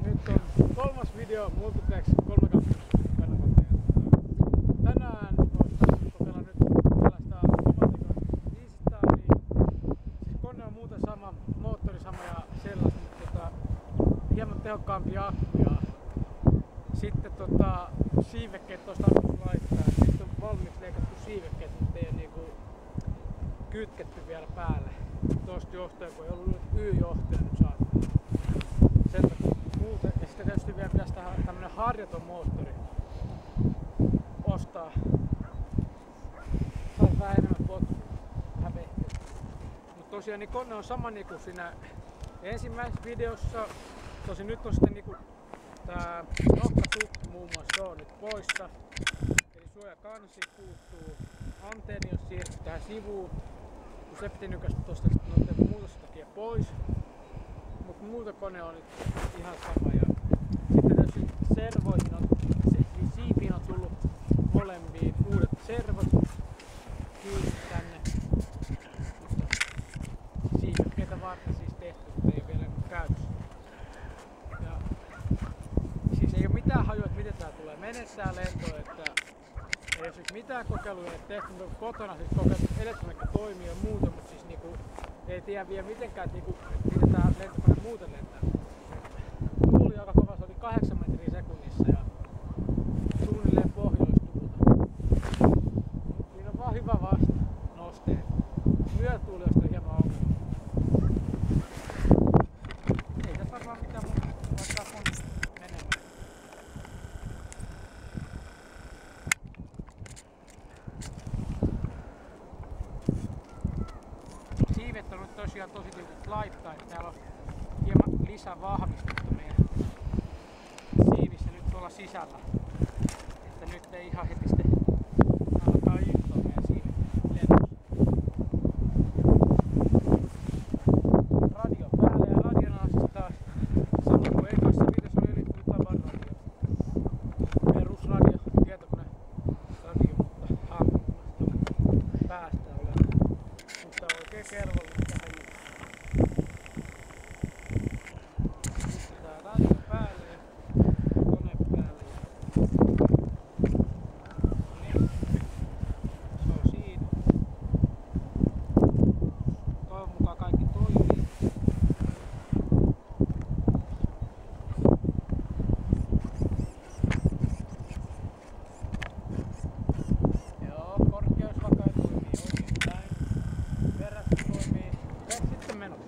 Nyt on kolmas video Multiplex 3/1 kanavalta. Tänään voisi kokeilla nyt tällaista omatekoista 500, siis kone on muuten sama, moottori sama ja sellaista, mutta hieman tehokkaampi akku ja sitten siivekkeet tuosta tarkoitus laittaa. Nyt on valmiiksi leikattu siivekkeet, mutta ei ole niinku kytketty vielä päälle. Tuosta johtuen, kun ei ollut Y-johtoja nyt saatu. Sen takia muuten. Ja sitten tietysti vielä pitäisi tämmönen harjaton moottori ostaa. Saisi vähän enemmän potkua. Vähän vehkeä. Mutta tosiaan niin kone on sama niinku siinä ensimmäisessä videossa. Tosin nyt on sitten niinku tää nokkatukki muun muassa, se on nyt poissa. Eli suojakansi puuttuu. Antenni on siirretty tähän sivuun. Kun se piti nykästä tosta noiden muutosten takia pois. Mutta muuten kone on nyt ihan sama. Ja sitten tietysti servoihin on, siipiin on tullut molempiin uudet servot kiinni tänne. Mutta siivekkeitä varten siis tehty, mutta ei ole vielä käytössä. Ja siis ei ole mitään hajua, että miten tää tulee menessään lentoon, että ei ole siis mitään kokeiluja tehty, mutta kotona siis kokeiltu elektroniikka toimii ja muuta, mutta siis niinku ei tiedä vielä mitenkään, että niinku, miten tää lentokone muuten lentää. Tuuli aika kova, se oli 8 metriä sekunnissa ja suunnilleen pohjoistuulta. Siinä on vaan hyvä vasta nosteet. Myötuuli on hieman ongelma. Ei tässä varmaan mitään muuta, vaikka on menemään. Siivet on nyt tosiaan tosi tiukat laittaa, että täällä on hieman lisää vahvistettu meidän siivissä nyt tuolla sisällä. Että nyt ei ihan heti sitten alkaa intoa meidän siivet lennossa. Radio päälle ja radion siis taas sama kuin ekassa videossa oli liittynyt tavan radio. Perusradio, tietokone radio, mutta hankkeesta päästä ollaan. Mutta oikein kelvollista tähän juttuun. Pistetään radio päälle ja kone päälle. Niin. Se on siinä. Toivon mukaan kaikki toimii. Joo, korkeusvakain toimii oikein näin. Perässä toimii. Sitten menot.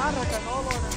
Ärhäkän oloinen.